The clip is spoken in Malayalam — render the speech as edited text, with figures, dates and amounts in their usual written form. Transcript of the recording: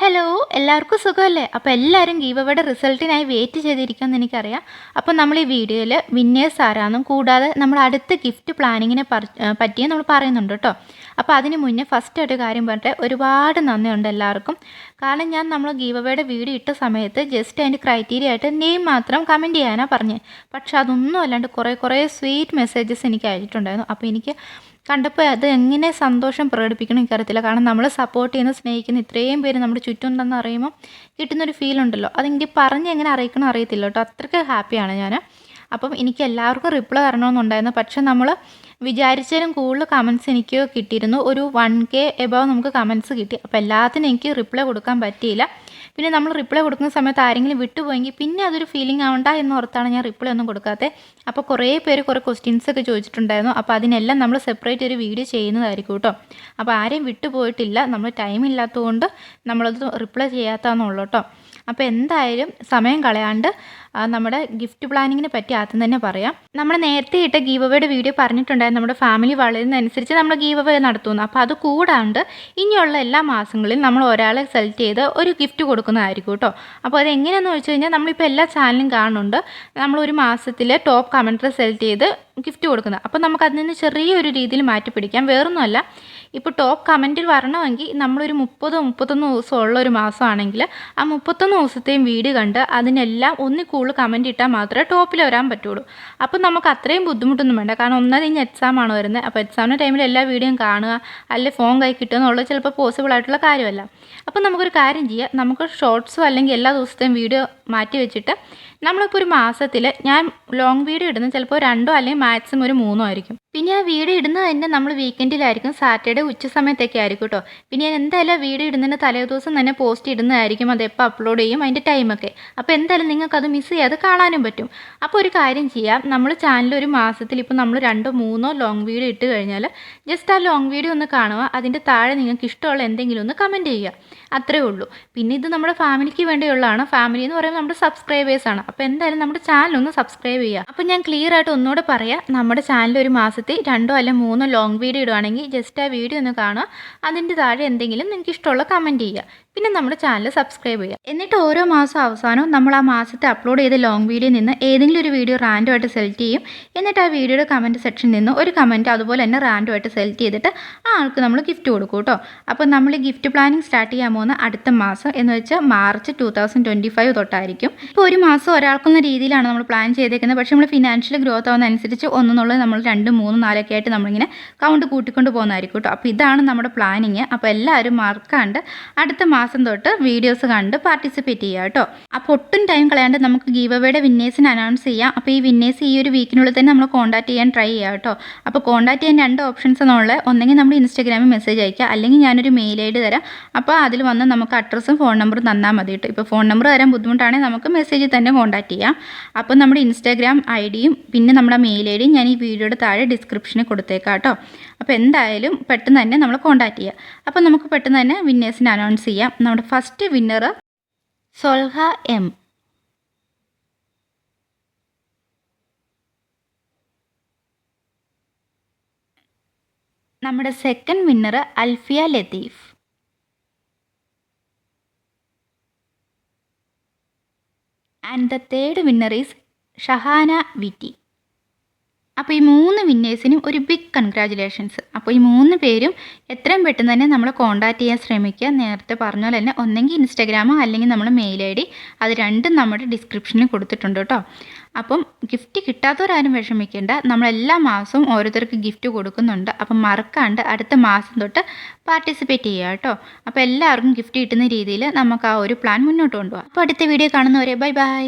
ഹലോ എല്ലാവർക്കും സുഖമല്ലേ? അപ്പോൾ എല്ലാവരും ഗീവ് അവേയുടെ റിസൾട്ടിനായി വെയിറ്റ് ചെയ്തിരിക്കുമെന്ന് എനിക്കറിയാം. അപ്പോൾ നമ്മൾ ഈ വീഡിയോയിൽ വിന്നേഴ്സ് ആരാന്നും കൂടാതെ നമ്മൾ അടുത്ത ഗിഫ്റ്റ് പ്ലാനിങ്ങിനെ പറ്റിയും നമ്മൾ പറയുന്നുണ്ട് കേട്ടോ. അപ്പോൾ അതിന് മുന്നേ ഫസ്റ്റ് ഒരു കാര്യം പറഞ്ഞിട്ട് ഒരുപാട് നന്ദിയുണ്ട് എല്ലാവർക്കും. കാരണം നമ്മൾ ഗീവ് അവേയുടെ വീഡിയോ ഇട്ട സമയത്ത് ജസ്റ്റ് അതിൻ്റെ ക്രൈറ്റീരിയ ആയിട്ട് നെയിം മാത്രം കമൻറ്റ് ചെയ്യാനാണ് പറഞ്ഞത്. പക്ഷെ അതൊന്നും അല്ലാണ്ട് കുറേ സ്വീറ്റ് മെസ്സേജസ് എനിക്ക് അയച്ചിട്ടുണ്ടായിരുന്നു. അപ്പോൾ എനിക്ക് കണ്ടപ്പോൾ അത് എങ്ങനെ സന്തോഷം പ്രകടിപ്പിക്കണം എനിക്കറിയത്തില്ല. കാരണം നമ്മൾ സപ്പോർട്ട് ചെയ്യുന്ന സ്നേഹിക്കുന്ന ഇത്രയും പേര് നമ്മുടെ ചുറ്റുമുണ്ടെന്ന് അറിയുമ്പോൾ കിട്ടുന്നൊരു ഫീൽ ഉണ്ടല്ലോ, അതെനിക്ക് പറഞ്ഞ് എങ്ങനെ അറിയിക്കണം അറിയത്തില്ല കേട്ടോ. അത്രയ്ക്ക് ഹാപ്പിയാണ് ഞാൻ. അപ്പം എനിക്ക് എല്ലാവർക്കും റിപ്ലൈ തരണമെന്നുണ്ടായിരുന്നു. പക്ഷെ നമ്മൾ വിചാരിച്ചാലും കൂടുതൽ കമൻറ്റ്സ് എനിക്ക് കിട്ടിയിരുന്നു. ഒരു 1K എബവ് നമുക്ക് കമൻറ്റ്സ് കിട്ടി. അപ്പോൾ എല്ലാത്തിനും എനിക്ക് റിപ്ലൈ കൊടുക്കാൻ പറ്റിയില്ല. പിന്നെ നമ്മൾ റിപ്ലൈ കൊടുക്കുന്ന സമയത്ത് ആരെങ്കിലും വിട്ടുപോയെങ്കിൽ പിന്നെ അതൊരു ഫീലിംഗ് ആവണ്ട എന്നോർത്താണ് ഞാൻ റിപ്ലൈ ഒന്നും കൊടുക്കാത്തത്. അപ്പോൾ കുറേ പേര് കുറേ ക്വസ്റ്റ്യൻസ് ഒക്കെ ചോദിച്ചിട്ടുണ്ടായിരുന്നു. അപ്പോൾ അതിനെല്ലാം നമ്മൾ സെപ്പറേറ്റ് ഒരു വീഡിയോ ചെയ്യുന്നതായിരിക്കും കേട്ടോ. അപ്പോൾ ആരെയും വിട്ടുപോയിട്ടില്ല, നമ്മൾ ടൈം ഇല്ലാത്തതുകൊണ്ട് നമ്മളത് റിപ്ലൈ ചെയ്യാത്തതെന്നുള്ളൂ കേട്ടോ. അപ്പോൾ എന്തായാലും സമയം കളയാണ്ട് നമ്മുടെ ഗിഫ്റ്റ് പ്ലാനിങ്ങിനെ പറ്റി ആദ്യം തന്നെ പറയാം. നമ്മൾ നേരത്തെ ഇട്ട ഗീവ് അവേയുടെ വീഡിയോ പറഞ്ഞിട്ടുണ്ടായിരുന്നു നമ്മുടെ ഫാമിലി വളരുന്നതനുസരിച്ച് നമ്മൾ ഗീവ് അവേ നടത്തുന്നു. അപ്പോൾ അത് കൂടാണ്ട് ഇനിയുള്ള എല്ലാ മാസങ്ങളിലും നമ്മൾ ഒരാളെ സെലക്ട് ചെയ്ത് ഒരു ഗിഫ്റ്റ് കൊടുക്കുന്നതായിരിക്കും കേട്ടോ. അപ്പോൾ അത് എങ്ങനെയാണെന്ന് വെച്ച് കഴിഞ്ഞാൽ നമ്മളിപ്പോൾ എല്ലാ ചാനലും കാണുന്നുണ്ട്, നമ്മളൊരു മാസത്തിൽ ടോപ്പ് കമൻറ്ററെ സെലക്ട് ചെയ്ത് ഗിഫ്റ്റ് കൊടുക്കുന്നത്. അപ്പോൾ നമുക്കതിൽ നിന്ന് ചെറിയൊരു രീതിയിൽ മാറ്റി പിടിക്കാം. വേറൊന്നുമല്ല, ഇപ്പോൾ ടോപ്പ് കമൻറ്റിൽ വരണമെങ്കിൽ നമ്മളൊരു 31 ദിവസം ഉള്ള ഒരു മാസമാണെങ്കിൽ ആ 31 ദിവസത്തെയും വീഡിയോ കണ്ട് അതിനെല്ലാം ഒന്നിൽ കൂടുതൽ കമൻറ്റ് ഇട്ടാൽ മാത്രമേ ടോപ്പിൽ വരാൻ പറ്റുള്ളൂ. അപ്പോൾ നമുക്ക് അത്രയും ബുദ്ധിമുട്ടൊന്നും വേണ്ട. കാരണം ഒന്നാമത് ഇനി എക്സാമാണ് വരുന്നത്. അപ്പോൾ എക്സാമിൻ്റെ ടൈമിൽ എല്ലാ വീഡിയോയും കാണുക, അല്ലെങ്കിൽ ഫോൺ കൈ കിട്ടുക എന്നുള്ളത് ചിലപ്പോൾ പോസിബിൾ ആയിട്ടുള്ള കാര്യമല്ല. അപ്പോൾ നമുക്കൊരു കാര്യം ചെയ്യാം, നമുക്ക് ഷോർട്സോ അല്ലെങ്കിൽ എല്ലാ ദിവസത്തെയും വീഡിയോ മാറ്റി വെച്ചിട്ട് നമ്മളിപ്പോൾ ഒരു മാസത്തിൽ ഞാൻ ലോങ് വീഡിയോ ഇടുന്നത് ചിലപ്പോൾ 2 അല്ലെങ്കിൽ മാക്സിമം ഒരു 3 ആയിരിക്കും. പിന്നെ ആ വീഡിയോ ഇടുന്നത് തന്നെ നമ്മൾ വീക്കെൻഡിലായിരിക്കും, സാറ്റർഡേ ഉച്ച സമയത്തൊക്കെ ആയിരിക്കും കേട്ടോ. പിന്നെ ഞാൻ എന്തായാലും വീഡിയോ ഇടുന്നതിന് തലേ ദിവസം തന്നെ പോസ്റ്റ് ഇടുന്നതായിരിക്കും, അത് എപ്പോൾ അപ്ലോഡ് ചെയ്യും അതിൻ്റെ ടൈമൊക്കെ. അപ്പോൾ എന്തായാലും നിങ്ങൾക്കത് മിസ് ചെയ്യാതെ കാണാനും പറ്റും. അപ്പോൾ ഒരു കാര്യം ചെയ്യാം, നമ്മൾ ചാനൽ ഒരു മാസത്തിൽ ഇപ്പോൾ നമ്മൾ 2-3 ലോങ് വീഡിയോ ഇട്ട് കഴിഞ്ഞാൽ ജസ്റ്റ് ആ ലോങ് വീഡിയോ ഒന്ന് കാണുക, അതിൻ്റെ താഴെ നിങ്ങൾക്ക് ഇഷ്ടമുള്ള എന്തെങ്കിലും ഒന്ന് കമൻറ്റ് ചെയ്യുക, അത്രേ ഉള്ളൂ. പിന്നെ ഇത് നമ്മുടെ ഫാമിലിക്ക് വേണ്ടിയുള്ളതാണ്. ഫാമിലി എന്ന് പറയുമ്പോൾ നമ്മുടെ സബ്സ്ക്രൈബേഴ്സാണ്. അപ്പോൾ എന്തായാലും നമ്മുടെ ചാനലൊന്ന് സബ്സ്ക്രൈബ് ചെയ്യുക. അപ്പോൾ ഞാൻ ക്ലിയർ ആയിട്ട് ഒന്നുകൂടെ പറയാം, നമ്മുടെ ചാനൽ ഒരു മാസത്തിൽ 2 അല്ലെങ്കിൽ 3 ലോങ് വീഡിയോ ഇടുവാണെങ്കിൽ ജസ്റ്റ് ആ വീഡിയോ ഒന്ന് കാണുക, അതിൻ്റെ താഴെ എന്തെങ്കിലും നിങ്ങൾക്ക് ഇഷ്ടമുള്ള കമൻറ്റ് ചെയ്യുക, പിന്നെ നമ്മുടെ ചാനൽ സബ്സ്ക്രൈബ് ചെയ്യുക. എന്നിട്ട് ഓരോ മാസം അവസാനവും നമ്മൾ ആ മാസത്തെ അപ്ലോഡ് ചെയ്ത ലോങ് വീഡിയോയിൽ നിന്ന് ഏതെങ്കിലും ഒരു വീഡിയോ റാൻഡമായിട്ട് സെലക്ട് ചെയ്യും. എന്നിട്ട് ആ വീഡിയോയുടെ കമൻറ്റ് സെക്ഷനിൽ നിന്ന് ഒരു കമൻറ്റ് അതുപോലെ തന്നെ റാൻഡമായിട്ട് സെലക്ട് ചെയ്തിട്ട് ആ ആൾക്ക് നമ്മൾ ഗിഫ്റ്റ് കൊടുക്കും കേട്ടോ. അപ്പോൾ നമ്മൾ ഈ ഗിഫ്റ്റ് പ്ലാനിങ് സ്റ്റാർട്ട് ചെയ്യാൻ പോകുന്ന അടുത്ത മാസം എന്ന് വെച്ചാൽ മാർച്ച് 2025 തൊട്ടായിരിക്കും. ഇപ്പോൾ ഒരു മാസം ഒരാൾക്കെന്ന രീതിയിലാണ് നമ്മൾ പ്ലാൻ ചെയ്തേക്കുന്നത്. പക്ഷേ നമ്മൾ ഫിനാൻഷ്യൽ ഗ്രോത്ത് ആവുന്നതനുസരിച്ച് ഒന്നെന്നുള്ളത് നമ്മൾ 2, 3, 4 ഒക്കെ ആയിട്ട് നമ്മളിങ്ങനെ കൗണ്ട് കൂട്ടിക്കൊണ്ട് പോകുന്നതായിരിക്കും കേട്ടോ. അപ്പോൾ ഇതാണ് നമ്മുടെ പ്ലാനിങ്. അപ്പോൾ എല്ലാവരും മറക്കാണ്ട് അടുത്ത മാസം തൊട്ട് വീഡിയോസ് കണ്ട് പാർട്ടിസിപ്പേറ്റ് ചെയ്യുക കേട്ടോ. അപ്പോൾ ഒട്ടും ടൈം കളയാണ്ട് നമുക്ക് ഗീവ് അവേയുടെ വിന്നേഴ്സിന് അനൗൺസ് ചെയ്യാം. അപ്പോൾ ഈ വിന്നേഴ്സ് ഈ ഒരു വീക്കിനുള്ളിൽ തന്നെ നമ്മൾ കോൺടാക്ട് ചെയ്യാൻ ട്രൈ ചെയ്യുക കേട്ടോ. അപ്പോൾ കോൺടാക്ട് ചെയ്യാൻ 2 ഓപ്ഷൻസ് എന്നുള്ളത്, ഒന്നെങ്കിൽ നമ്മൾ ഇൻസ്റ്റാഗ്രാമിൽ മെസ്സേജ് അയക്കുക, അല്ലെങ്കിൽ ഞാനൊരു മെയിൽ ഐ ഡി തരാം. അപ്പോൾ അതിൽ വന്ന് നമുക്ക് അഡ്രസ്സും ഫോൺ നമ്പറും തന്നാൽ മതി കേട്ടോ. ഇപ്പോൾ ഫോൺ നമ്പർ തരാൻ ബുദ്ധിമുട്ടാണെങ്കിൽ നമുക്ക് മെസ്സേജിൽ തന്നെ കോൺടാക്ട് ചെയ്യാം. അപ്പോൾ നമ്മുടെ ഇൻസ്റ്റാഗ്രാം ID പിന്നെ നമ്മുടെ മെയിൽ ID ഞാൻ ഈ വീഡിയോയുടെ താഴെ ഡിസ്ക്രിപ്ഷനിൽ കൊടുത്തേക്കാം കേട്ടോ. അപ്പോൾ എന്തായാലും പെട്ടെന്ന് തന്നെ നമ്മൾ കോൺടാക്ട് ചെയ്യുക. അപ്പോൾ നമുക്ക് പെട്ടെന്ന് തന്നെ വിന്നേഴ്സിനെ അനൗൺസ് ചെയ്യാം. നമ്മുടെ ഫസ്റ്റ് വിന്നർ സോൽഹ M. നമ്മുടെ second winner Alfiya Latheef. And the third winner is Shahana വിറ്റി. അപ്പോൾ ഈ 3 വിന്നേഴ്സിനും ഒരു ബിഗ് കൺഗ്രാജുലേഷൻസ്. അപ്പോൾ ഈ 3 പേരും എത്രയും പെട്ടെന്ന് തന്നെ നമ്മളെ കോൺടാക്ട് ചെയ്യാൻ ശ്രമിക്കുക. നേരത്തെ പറഞ്ഞ പോലെ തന്നെ ഒന്നെങ്കിൽ ഇൻസ്റ്റാഗ്രാമോ അല്ലെങ്കിൽ നമ്മുടെ മെയിൽ ID, അത് രണ്ടും നമ്മുടെ ഡിസ്ക്രിപ്ഷനിൽ കൊടുത്തിട്ടുണ്ട് കേട്ടോ. അപ്പം ഗിഫ്റ്റ് കിട്ടാത്തവരാരും വിഷമിക്കേണ്ട, നമ്മളെല്ലാ മാസവും ഓരോരുത്തർക്ക് ഗിഫ്റ്റ് കൊടുക്കുന്നുണ്ട്. അപ്പം മറക്കാണ്ട് അടുത്ത മാസം തൊട്ട് പാർട്ടിസിപ്പേറ്റ് ചെയ്യുക കേട്ടോ. അപ്പോൾ എല്ലാവർക്കും ഗിഫ്റ്റ് കിട്ടുന്ന രീതിയിൽ നമുക്ക് ആ ഒരു പ്ലാൻ മുന്നോട്ട് കൊണ്ടുപോകാം. അപ്പോൾ അടുത്ത വീഡിയോ കാണുന്നവരെ ബൈ ബൈ.